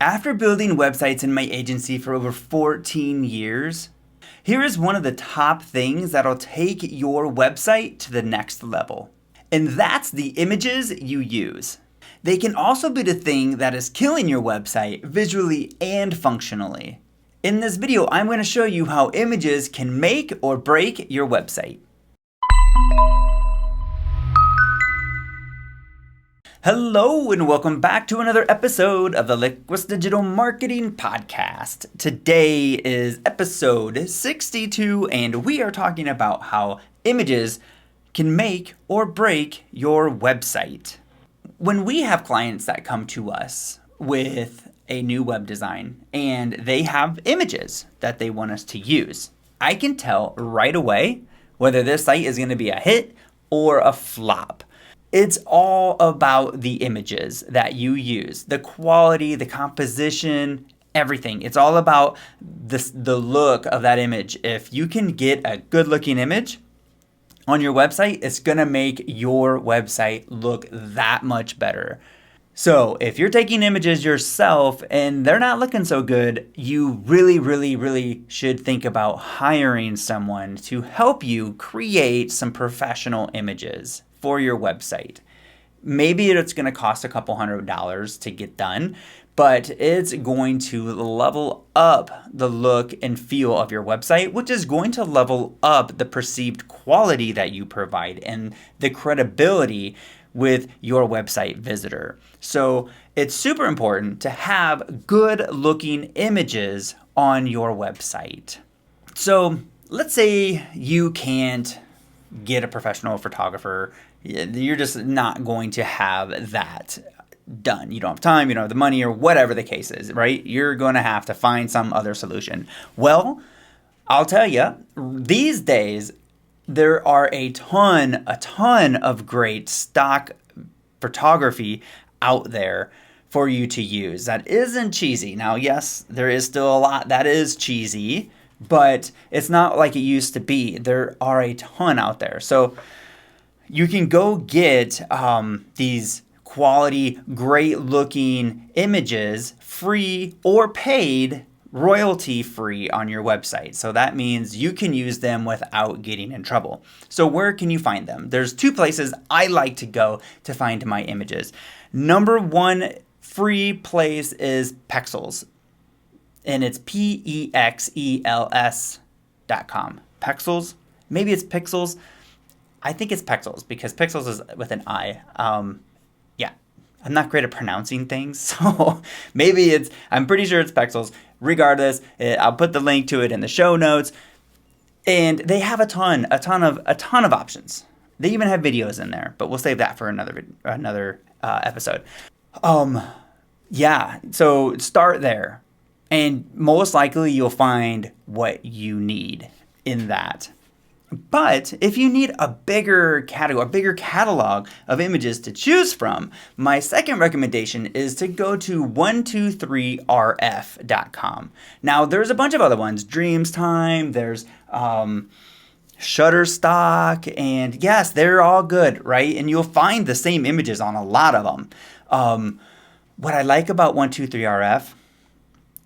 After building websites in my agency for over 14 years, here is one of the top things that'll take your website to the next level. And that's the images you use. They can also be the thing that is killing your website visually and functionally. In this video, I'm going to show you how images can make or break your website. Hello and welcome back to another episode of the Liquid Digital Marketing Podcast. Today is episode 62 and we are talking about how images can make or break your website. When we have clients that come to us with a new web design and they have images that they want us to use, I can tell right away whether this site is going to be a hit or a flop. It's all about the images that you use, the quality, the composition, everything. It's all about the look of that image. If you can get a good looking image on your website, it's going to make your website look that much better. So if you're taking images yourself and they're not looking so good, you really should think about hiring someone to help you create some professional images for your website. Maybe it's going to cost a couple $100 to get done, but it's going to level up the look and feel of your website, which is going to level up the perceived quality that you provide and the credibility with your website visitor. So it's super important to have good looking images on your website. So let's say you can't get a professional photographer. You're just not going to have that done. You don't have time, you don't have the money, or whatever the case is, right? You're going to have to find some other solution. Well, I'll tell you, these days, there are a ton of great stock photography out there for you to use that isn't cheesy. Now, yes, there is still a lot that is cheesy, but it's not like it used to be. There are a ton out there. So you can go get these quality, great looking images free or paid, royalty free on your website. So that means you can use them without getting in trouble. So where can you find them? There's two places I like to go to find my images. Number one free place is Pexels. And it's PEXELS.com. Pexels. Maybe it's Pixels. I think it's Pexels because Pixels is with an I. Yeah, I'm not great at pronouncing things, so maybe I'm pretty sure it's Pexels. Regardless, I'll put the link to it in the show notes. And they have a ton of options. They even have videos in there, but we'll save that for another episode. Yeah, so start there. And most likely you'll find what you need in that. But if you need a bigger catalog of images to choose from, my second recommendation is to go to 123rf.com. Now, there's a bunch of other ones. Dreamstime, there's Shutterstock, and yes, they're all good, right? And you'll find the same images on a lot of them. What I like about 123rf,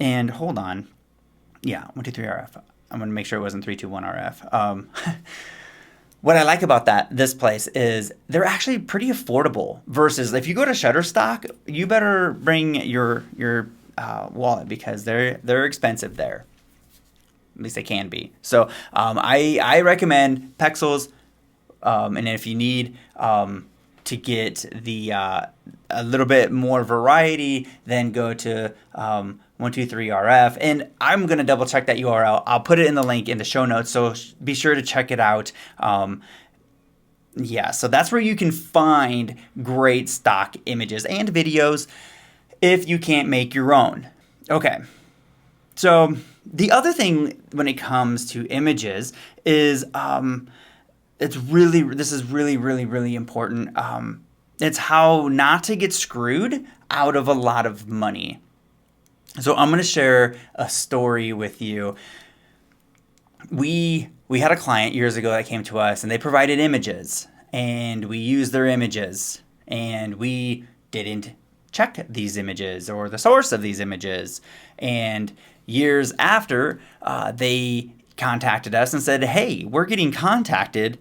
and hold on. Yeah, 123RF. I'm going to make sure it wasn't 321RF. What I like about this place is they're actually pretty affordable versus if you go to Shutterstock, you better bring your wallet because they're expensive there. At least they can be. So I recommend Pexels, and if you need to get a little bit more variety, then go to 123RF. And I'm going to double check that URL. I'll put it in the link in the show notes, so be sure to check it out. Yeah, so that's where you can find great stock images and videos if you can't make your own. Okay, so the other thing when it comes to images is this is really important. It's how not to get screwed out of a lot of money. So I'm going to share a story with you. We had a client years ago that came to us and they provided images and we used their images and we didn't check these images or the source of these images. And years after, they contacted us and said, hey, we're getting contacted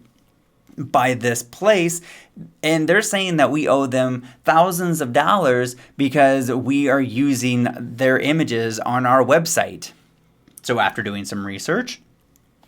by this place, and they're saying that we owe them thousands of dollars because we are using their images on our website. So after doing some research,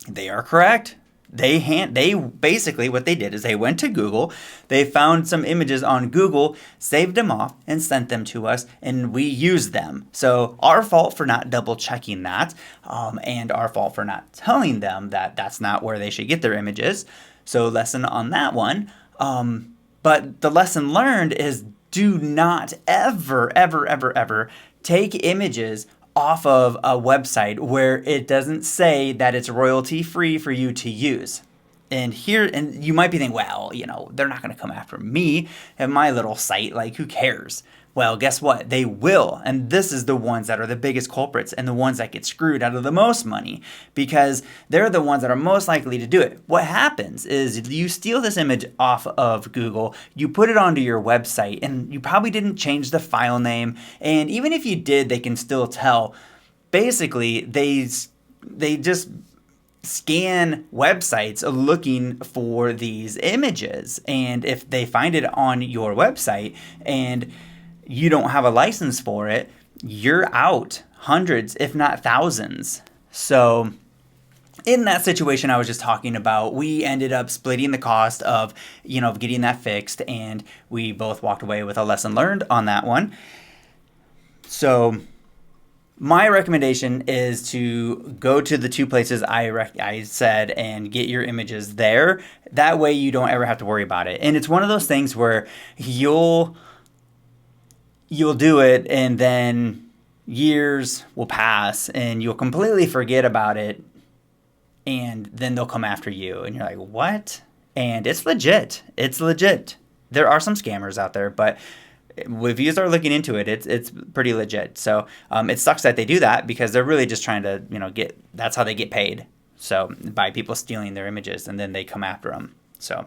they are correct. They basically, what they did is they went to Google, they found some images on Google, saved them off, and sent them to us, and we used them. So our fault for not double checking that, and our fault for not telling them that that's not where they should get their images. So lesson on that one. But the lesson learned is do not ever, ever, ever, ever take images off of a website where it doesn't say that it's royalty free for you to use. And you might be thinking, well, they're not going to come after me at my little site. Like, who cares? Well, guess what? They will. And this is the ones that are the biggest culprits and the ones that get screwed out of the most money, because they're the ones that are most likely to do it. What happens is you steal this image off of Google, you put it onto your website, and you probably didn't change the file name. And even if you did, they can still tell. Basically, they just scan websites looking for these images. And if they find it on your website and you don't have a license for it, you're out hundreds, if not thousands. So in that situation I was just talking about, we ended up splitting the cost of, getting that fixed, and we both walked away with a lesson learned on that one. So my recommendation is to go to the two places I said and get your images there. That way you don't ever have to worry about it. And it's one of those things where you'll do it, and then years will pass and you'll completely forget about it, and then they'll come after you and you're like, what? And it's legit. There are some scammers out there, but if you start looking into it, it's pretty legit. So it sucks that they do that, because they're really just trying to that's how they get paid. So by people stealing their images, and then they come after them. So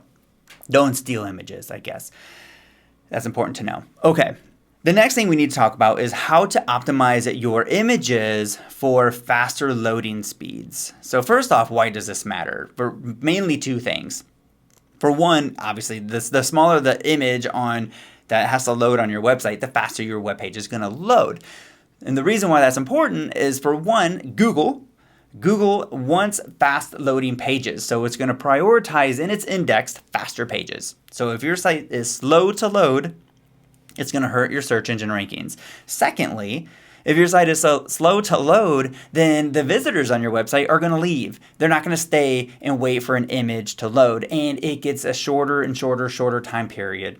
don't steal images, I guess. That's important to know. Okay. The next thing we need to talk about is how to optimize your images for faster loading speeds. So first off, why does this matter? For mainly two things. For one, obviously, the smaller the image that has to load on your website, the faster your web page is going to load. And the reason why that's important is, for one, Google wants fast loading pages. So it's going to prioritize in its index faster pages. So if your site is slow to load, it's going to hurt your search engine rankings. Secondly, if your site is so slow to load, then the visitors on your website are going to leave. They're not going to stay and wait for an image to load. And it gets a shorter and shorter time period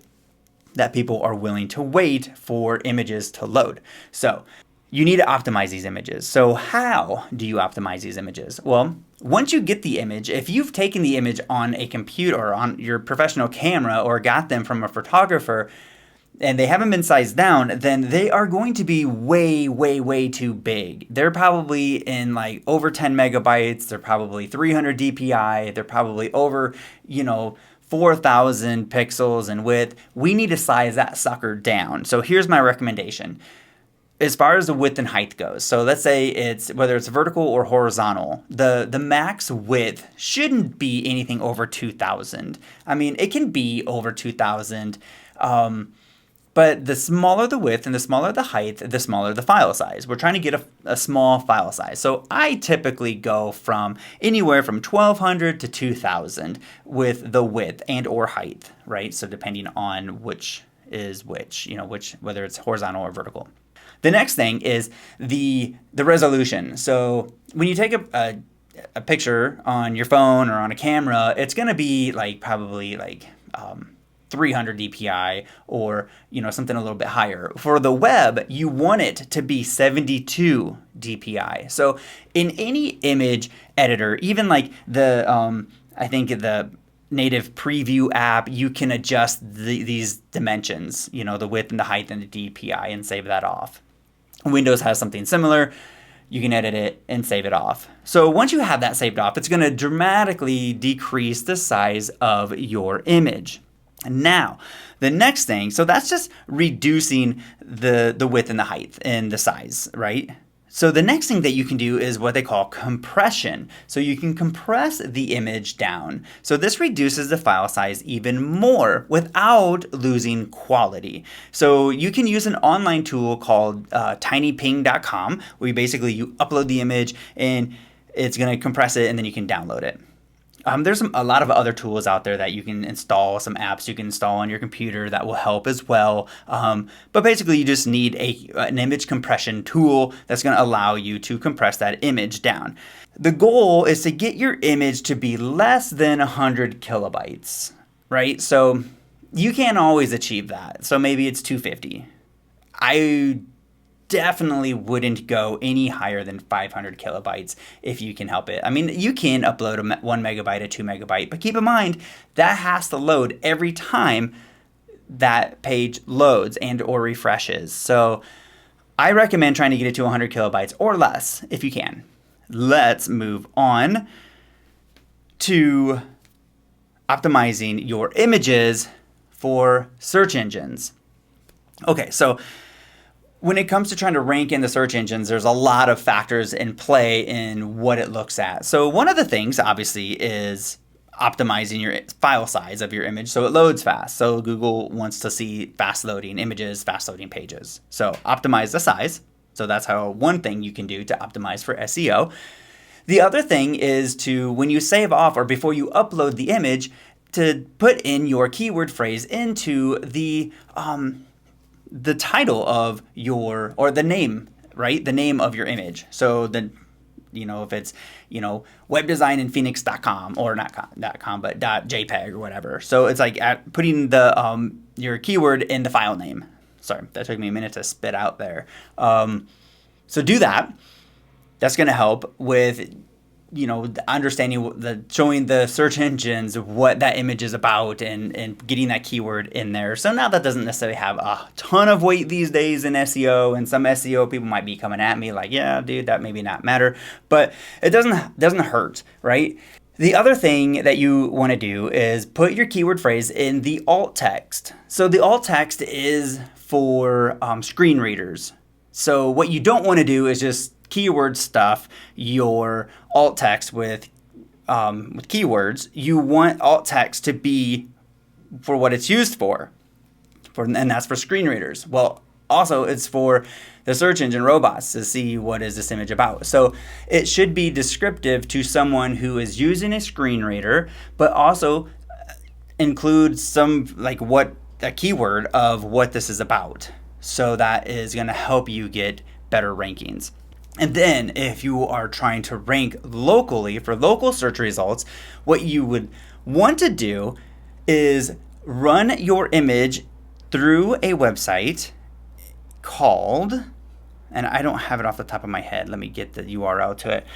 that people are willing to wait for images to load. So you need to optimize these images. So how do you optimize these images? Well, once you get the image, if you've taken the image on a computer or on your professional camera, or got them from a photographer, and they haven't been sized down, then they are going to be way, way, way too big. They're probably in like over 10 megabytes. They're probably 300 DPI. They're probably over, 4,000 pixels in width. We need to size that sucker down. So here's my recommendation. As far as the width and height goes, so let's say whether it's vertical or horizontal, the max width shouldn't be anything over 2,000. I mean, it can be over 2,000, but the smaller the width and the smaller the height, the smaller the file size. We're trying to get a small file size. So I typically go from anywhere from 1,200 to 2,000 with the width and or height, right? So depending on which is which, whether it's horizontal or vertical. The next thing is the resolution. So when you take a picture on your phone or on a camera, it's going to be probably 300 DPI or something a little bit higher. For the web, you want it to be 72 DPI. So in any image editor, even the I think the native preview app, you can adjust these dimensions, the width and the height and the DPI, and save that off. Windows has something similar. You can edit it and save it off. So once you have that saved off, it's going to dramatically decrease the size of your image. Now, the next thing, so that's just reducing the width and the height and the size, right? So the next thing that you can do is what they call compression. So you can compress the image down. So this reduces the file size even more without losing quality. So you can use an online tool called tinyping.com, where you upload the image and it's going to compress it and then you can download it. There's a lot of other tools out there that you can install, some apps you can install on your computer that will help as well. But basically, you just need an image compression tool that's going to allow you to compress that image down. The goal is to get your image to be less than 100 kilobytes, right? So you can't always achieve that. So maybe it's 250. I definitely wouldn't go any higher than 500 kilobytes if you can help it. I mean, you can upload a 1 megabyte, a 2 megabyte, but keep in mind that has to load every time that page loads and or refreshes. So I recommend trying to get it to 100 kilobytes or less if you can. Let's move on to optimizing your images for search engines. Okay, so when it comes to trying to rank in the search engines, there's a lot of factors in play in what it looks at. So one of the things, obviously, is optimizing your file size of your image so it loads fast. So Google wants to see fast loading images, fast loading pages. So optimize the size. So that's one thing you can do to optimize for SEO. The other thing is to, when you save off or before you upload the image, to put in your keyword phrase into the title of or the name, right? The name of your image. So if it's, webdesigninphoenix.com or not .com, but .jpeg or whatever. So it's like putting your keyword in the file name. Sorry, that took me a minute to spit out there. So do that. That's going to help with understanding showing the search engines what that image is about and getting that keyword in there. So now that doesn't necessarily have a ton of weight these days in SEO, and some SEO people might be coming at me like, yeah, dude, that maybe not matter, but it doesn't hurt, right? The other thing that you want to do is put your keyword phrase in the alt text. So the alt text is for screen readers. So what you don't want to do is just keyword stuff your alt text with keywords. You want alt text to be for what it's used for, and that's for screen readers. Well, also it's for the search engine robots to see what is this image about. So it should be descriptive to someone who is using a screen reader, but also include a keyword of what this is about. So that is going to help you get better rankings. And then if you are trying to rank locally for local search results, what you would want to do is run your image through a website called, and I don't have it off the top of my head. Let me get the URL to it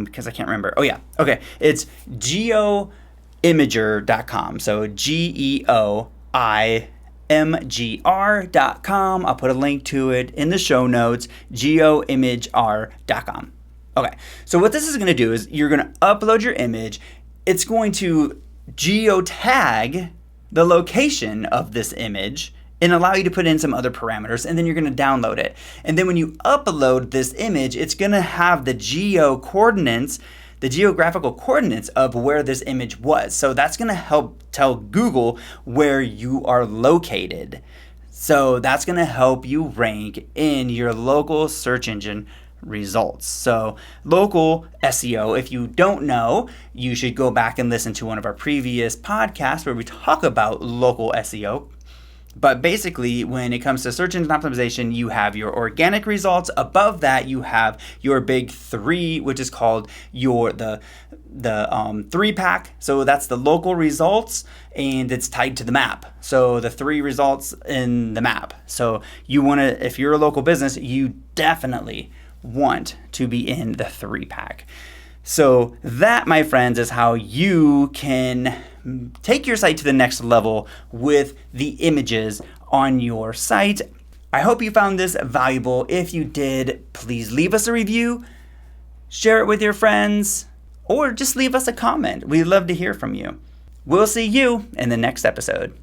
because I can't remember. Oh yeah, okay. It's geoimager.com. So geoimagr.com. I'll put a link to it in the show notes, geoimagr.com. Okay, so what this is going to do is you're going to upload your image. It's going to geotag the location of this image and allow you to put in some other parameters, and then you're going to download it. And then when you upload this image, it's going to have the geographical coordinates of where this image was. So that's going to help tell Google where you are located. So that's going to help you rank in your local search engine results. So local SEO, if you don't know, you should go back and listen to one of our previous podcasts where we talk about local SEO. But basically, when it comes to search engine optimization, you have your organic results. Above that, you have your big three, which is called the 3-pack. So that's the local results, and it's tied to the map. So the 3 results in the map. So you want to, if you're a local business, you definitely want to be in the 3-pack. So that, my friends, is how you can take your site to the next level with the images on your site. I hope you found this valuable. If you did, please leave us a review, share it with your friends, or just leave us a comment. We'd love to hear from you. We'll see you in the next episode.